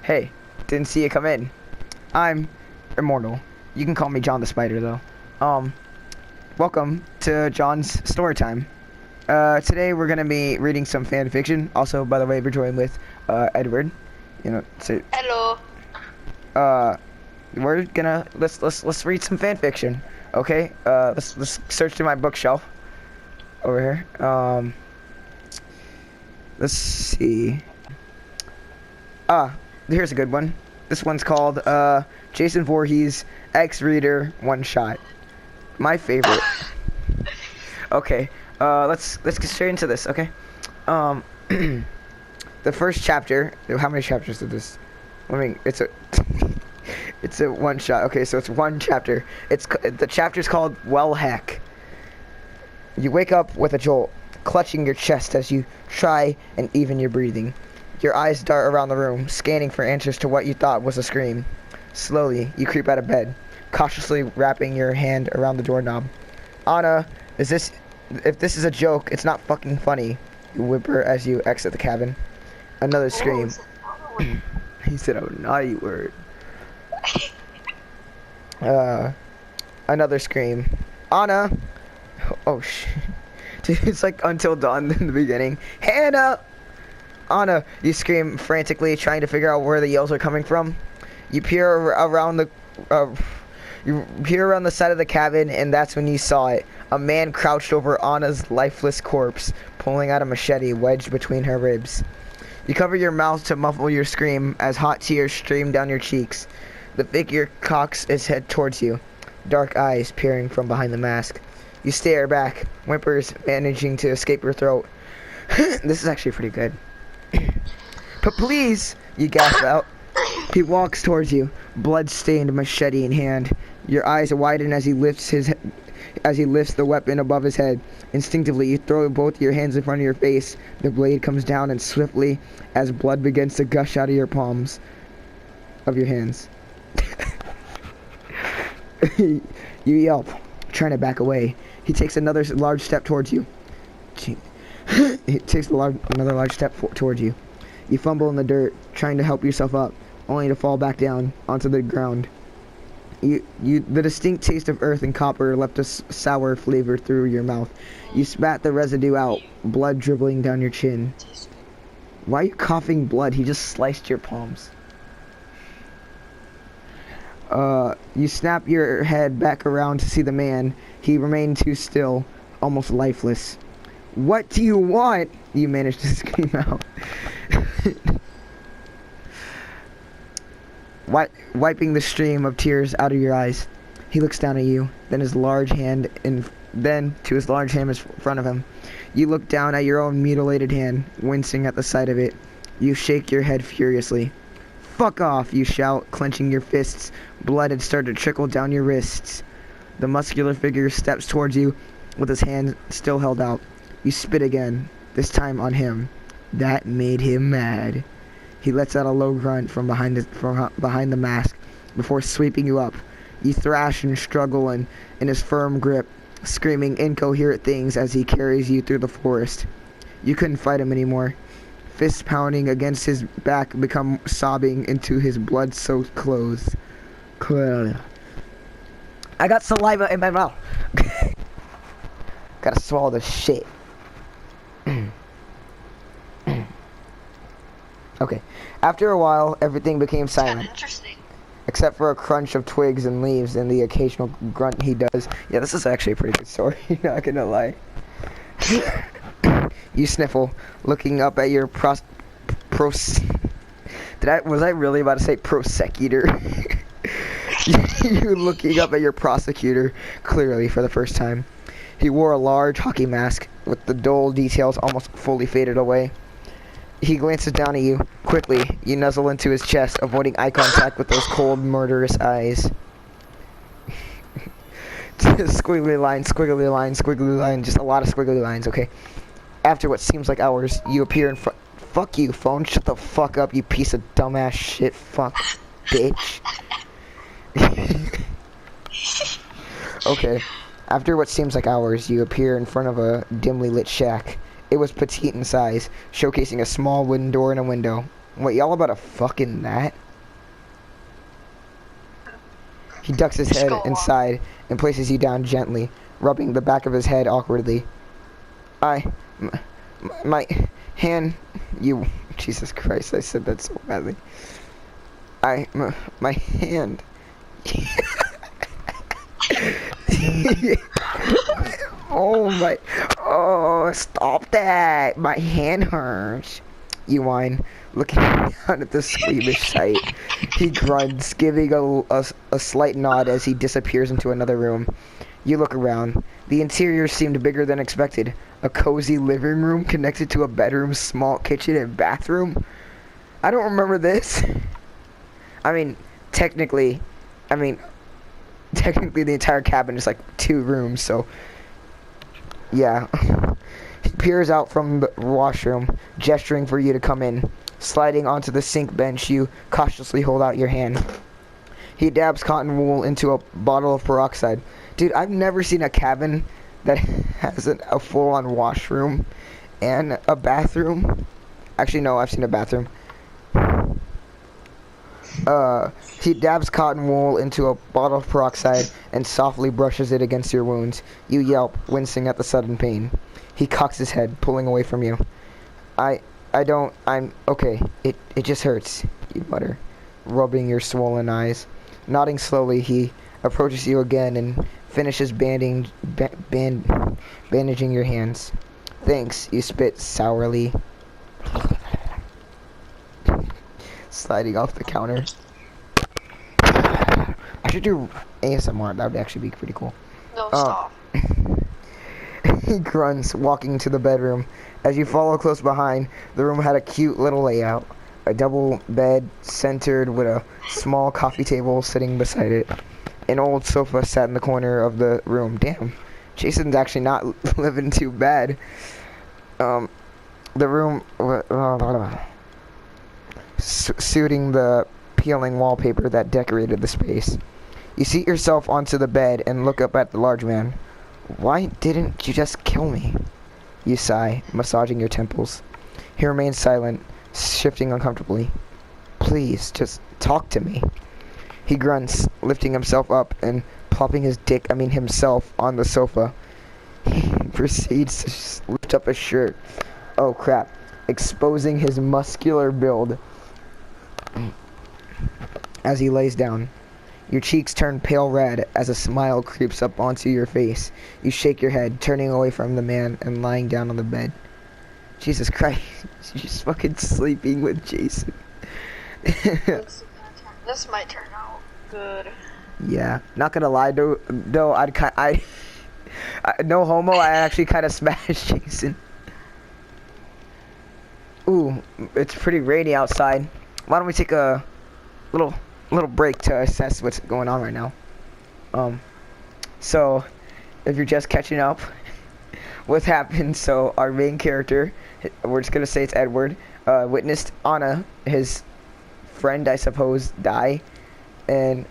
Hey, didn't see you come in. I'm immortal. You can call me John the Spider, though. Welcome to John's Storytime. Today we're gonna be reading some fan fiction. Also, by the way, we're joined with, Edward. You know, so, Hello. we're gonna, let's read some fan fiction. Okay? Let's search through my bookshelf. Over here. Let's see. Here's a good one. This one's called Jason Voorhees X-Reader One Shot. My favorite. Okay, let's get straight into this. Okay, the first chapter. How many chapters is this? I mean, it's a one shot. Okay, so it's one chapter. The chapter's called Well Heck. You wake up with a jolt, clutching your chest as you try and even your breathing. Your eyes dart around the room, scanning for answers to what you thought was a scream. Slowly, you creep out of bed, cautiously wrapping your hand around the doorknob. Anna, if this is a joke, it's not fucking funny. You whimper as you exit the cabin. Another scream. He said a naughty word. Another scream. Anna! Oh shit. It's like Until Dawn in the beginning. Hannah! Anna, you scream frantically, trying to figure out where the yells are coming from. You peer around the side of the cabin, and that's when you saw it. A man crouched over Anna's lifeless corpse, pulling out a machete wedged between her ribs. You cover your mouth to muffle your scream as hot tears stream down your cheeks. The figure cocks its head towards you, dark eyes peering from behind the mask. You stare back, whimpers managing to escape your throat. This is actually pretty good. But please, you gasp out. He walks towards you, blood-stained machete in hand. Your eyes widen as he lifts the weapon above his head. Instinctively, you throw both your hands in front of your face. The blade comes down, and swiftly, as blood begins to gush out of your palms, of your hands. You yelp, trying to back away. He takes another large step towards you. He takes another large step towards you. You fumble in the dirt, trying to help yourself up, only to fall back down onto the ground. The distinct taste of earth and copper left a sour flavor through your mouth. You spat the residue out, blood dribbling down your chin. Why are you coughing blood? He just sliced your palms. You snap your head back around to see the man. He remained too still, almost lifeless. What do you want? You managed to scream out. Wiping the stream of tears out of your eyes, he looks down at you, then to his large hand in front of him. You look down at your own mutilated hand, wincing at the sight of it. You shake your head furiously. Fuck off, you shout, clenching your fists. Blood had started to trickle down your wrists. The muscular figure steps towards you with his hand still held out. You spit again, this time on him. That made him mad. He lets out a low grunt from behind the mask before sweeping you up. You thrash and struggle in his firm grip, screaming incoherent things as he carries you through the forest. You couldn't fight him anymore. Fists pounding against his back become sobbing into his blood-soaked clothes. I got saliva in my mouth. Gotta swallow this shit. Okay. After a while, everything became silent. Interesting. Except for a crunch of twigs and leaves and the occasional grunt he does. Yeah, this is actually a pretty good story, not gonna lie. You sniffle, looking up at your was I really about to say prosecutor? You looking up at your prosecutor, clearly for the first time. He wore a large hockey mask, with the dull details almost fully faded away. He glances down at you. Quickly, you nuzzle into his chest, avoiding eye contact with those cold, murderous eyes. Squiggly line, squiggly line, squiggly line, just a lot of squiggly lines, okay? After what seems like hours, you appear in front. Fuck you, phone. Shut the fuck up, you piece of dumbass shit. Fuck, bitch. Okay. After what seems like hours, you appear in front of a dimly lit shack. It was petite in size, showcasing a small wooden door and a window. What, y'all about to fucking that? He ducks his head inside and places you down gently, rubbing the back of his head awkwardly. My hand, you, Jesus Christ, I said that so badly. My hand. Oh, stop that. My hand hurts. You whine, looking down at the squeamish sight. He grunts, giving a slight nod as he disappears into another room. You look around. The interior seemed bigger than expected. A cozy living room connected to a bedroom, small kitchen, and bathroom. I don't remember this. I mean, technically the entire cabin is like 2 rooms, so yeah. He peers out from the washroom, gesturing for you to come in. Sliding onto the sink bench, you cautiously hold out your hand. He dabs cotton wool into a bottle of peroxide. Dude, I've never seen a cabin that has a full-on washroom and a bathroom. Actually, no, I've seen a bathroom. He dabs cotton wool into a bottle of peroxide and softly brushes it against your wounds. You yelp, wincing at the sudden pain. He cocks his head, pulling away from you. I'm okay. It just hurts, you mutter, rubbing your swollen eyes. Nodding slowly, he approaches you again and finishes bandaging your hands. Thanks, you spit sourly. Sliding off the counter. I should do ASMR. That would actually be pretty cool. No, stop. He grunts, walking to the bedroom. As you follow close behind, the room had a cute little layout. A double bed centered with a small coffee table sitting beside it. An old sofa sat in the corner of the room. Damn, Jason's actually not living too bad. The room... suiting the peeling wallpaper that decorated the space. You seat yourself onto the bed and look up at the large man. Why didn't you just kill me? You sigh, massaging your temples. He remains silent, shifting uncomfortably. Please, just talk to me. He grunts, lifting himself up and plopping himself on the sofa. He proceeds to lift up his shirt. Oh crap, exposing his muscular build. As he lays down, your cheeks turn pale red as a smile creeps up onto your face. You shake your head, turning away from the man and lying down on the bed. Jesus Christ, she's fucking sleeping with Jason. This might turn out good. Yeah, not gonna lie though, no homo, I actually kind of smashed Jason. Ooh, it's pretty rainy outside. Why don't we take a little break to assess what's going on right now? So if you're just catching up, what's happened? So our main character, we're just gonna say it's Edward, witnessed Anna, his friend, I suppose, die, and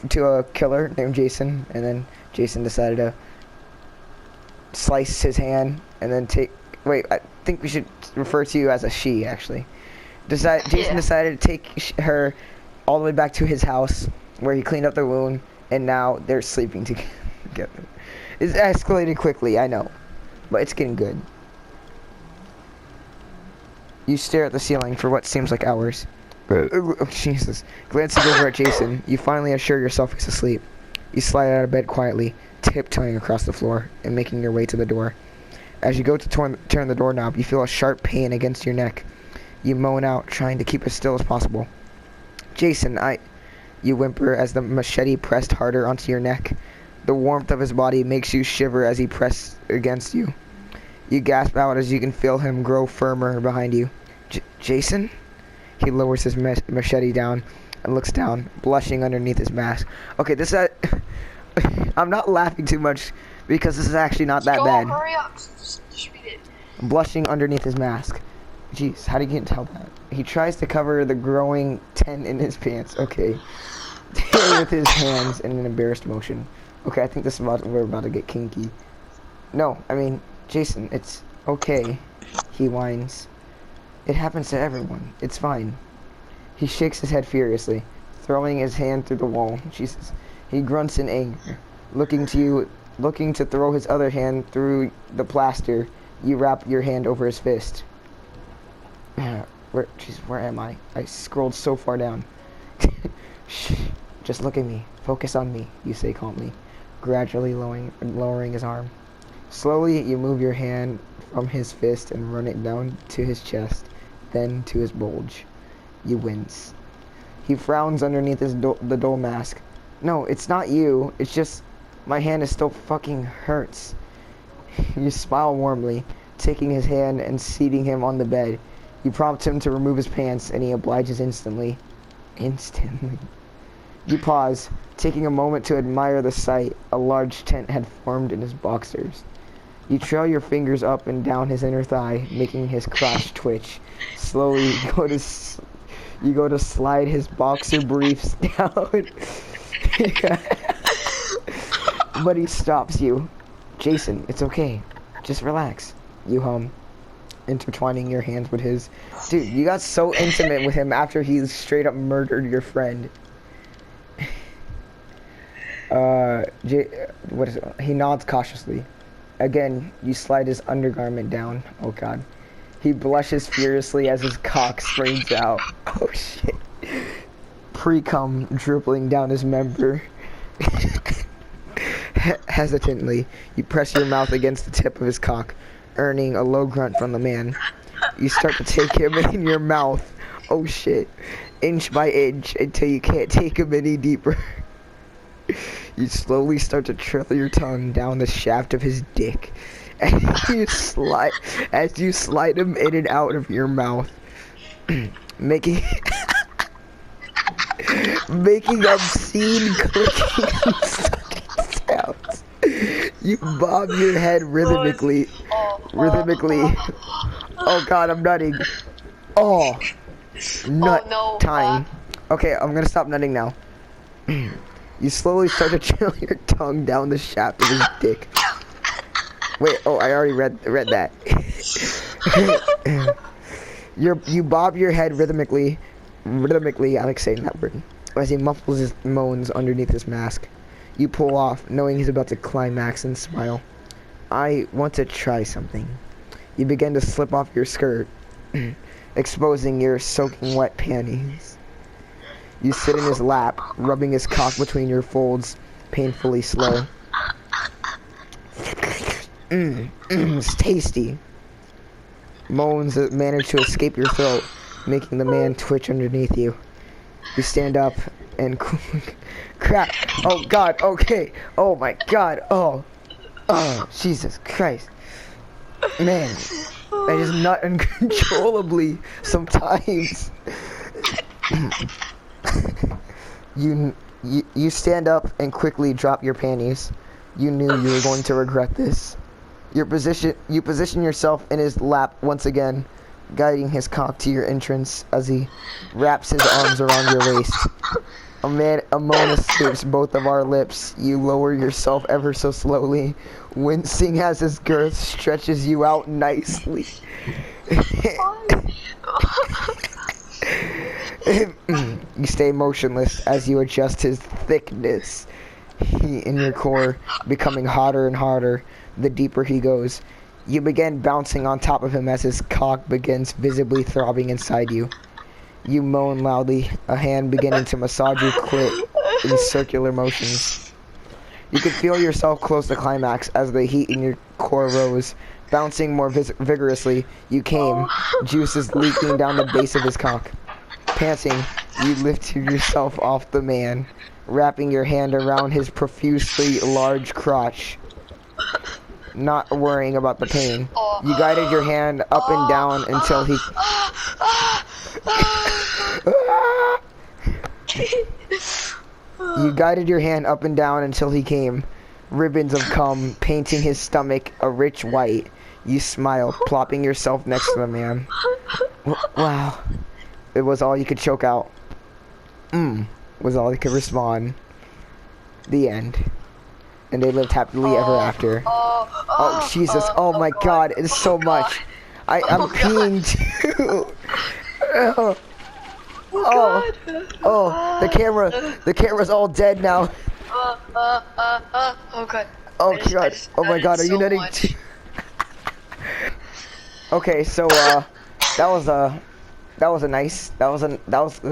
to a killer named Jason, and then Jason decided to slice his hand and then wait, I think we should refer to you as a she, actually. Jason decided to take her all the way back to his house, where he cleaned up the wound, and now they're sleeping together. It's escalating quickly, I know, but it's getting good. You stare at the ceiling for what seems like hours. Oh, Jesus. Glancing over at Jason, you finally assure yourself he's asleep. You slide out of bed quietly, tiptoeing across the floor, and making your way to the door. As you go to turn the doorknob, you feel a sharp pain against your neck. You moan out, trying to keep as still as possible. Jason, you whimper as the machete pressed harder onto your neck. The warmth of his body makes you shiver as he presses against you. You gasp out as you can feel him grow firmer behind you. Jason? He lowers his machete down and looks down, blushing underneath his mask. Okay, I'm not laughing too much because this is actually not that bad. Hurry up. Just read it. Blushing underneath his mask. Jeez, how do you tell that? He tries to cover the growing tent in his pants. Okay. With his hands in an embarrassed motion. Okay, I think we're about to get kinky. No, I mean, Jason, it's okay. He whines. It happens to everyone. It's fine. He shakes his head furiously, throwing his hand through the wall. Jesus. He grunts in anger, looking to throw his other hand through the plaster. You wrap your hand over his fist. Where am I? I scrolled so far down. Shh. Just look at me. Focus on me, you say calmly, gradually lowering his arm. Slowly, you move your hand from his fist and run it down to his chest, then to his bulge. You wince. He frowns underneath the dull mask. No, it's not you. It's just my hand is still fucking hurts. You smile warmly, taking his hand and seating him on the bed. You prompt him to remove his pants, and he obliges instantly. Instantly. You pause, taking a moment to admire the sight. A large tent had formed in his boxers. You trail your fingers up and down his inner thigh, making his crotch twitch. Slowly, you go to slide his boxer briefs down. But he stops you. Jason, it's okay. Just relax. You hum, intertwining your hands with his. Dude, you got so intimate with him after he straight up murdered your friend. What is it? He nods cautiously. Again, you slide his undergarment down. Oh god. He blushes furiously as his cock springs out. Oh shit. Pre-cum dribbling down his member. Hesitantly, you press your mouth against the tip of his cock, earning a low grunt from the man. You start to take him in your mouth. Oh shit. Inch by inch until you can't take him any deeper. You slowly start to trail your tongue down the shaft of his dick, and as you slide him in and out of your mouth, making obscene clicking sounds. You bob your head rhythmically. Oh god, I'm nutting. Oh, nut time. Okay, I'm gonna stop nutting now. You slowly start to trail your tongue down the shaft of his dick. Wait, oh, I already read that. You bob your head rhythmically, I like saying that word, as he muffles his moans underneath his mask. You pull off, knowing he's about to climax, and smile. I want to try something. You begin to slip off your skirt, exposing your soaking wet panties. You sit in his lap, rubbing his cock between your folds, painfully slow. It's tasty. Moans that manage to escape your throat, making the man twitch underneath you. You stand up and crap. Oh god, okay. Oh my god, oh, Jesus Christ. Man, I just nut uncontrollably sometimes. You stand up and quickly drop your panties. You knew you were going to regret this. You position yourself in his lap once again, guiding his cock to your entrance as he wraps his arms around your waist. A moan escapes both of our lips. You lower yourself ever so slowly, wincing as his girth stretches you out nicely. You stay motionless as you adjust his thickness. He in your core, becoming hotter and harder the deeper he goes. You begin bouncing on top of him as his cock begins visibly throbbing inside you. You moan loudly, a hand beginning to massage your clit in circular motions. You can feel yourself close to climax as the heat in your core rose. Bouncing more vigorously, you came, juices leaking down the base of his cock. Panting, you lifted yourself off the man, wrapping your hand around his profusely large crotch. Not worrying about the pain, you guided your hand up and down until he... You guided your hand up and down until he came, ribbons of cum painting his stomach a rich white. You smiled, plopping yourself next to the man. Wow. It was all you could choke out. Was all he could respond. The end. And they lived happily ever after. Oh, Jesus. Oh my god, it's so much. I'm peeing too. Oh Oh, the camera's all dead now. Okay. Oh god. Oh my god, are you netting? Okay, so that was a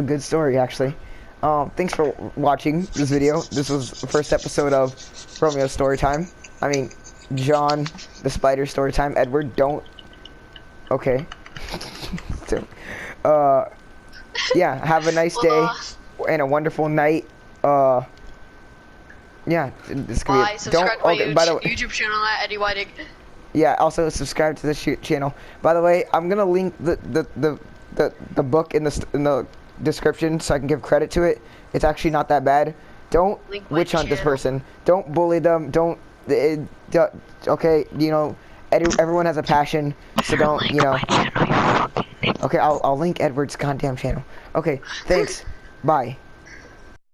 good story actually. Thanks for watching this video. This was the first episode of Romeo's Storytime. I mean, John the Spider Storytime. Edward, don't. Okay. So, yeah. Have a nice day and a wonderful night. Yeah. This could Bye. be. Subscribe to my By the way, YouTube channel at Eddie Whiting. yeah. Also subscribe to the channel. By the way, I'm gonna link the book in the description so I can give credit to it. It's actually not that bad. Don't witch hunt this person. Don't bully them. Don't. Okay, you know, everyone has a passion, so don't, you know. Okay, I'll link Edward's goddamn channel. Okay, thanks. Bye.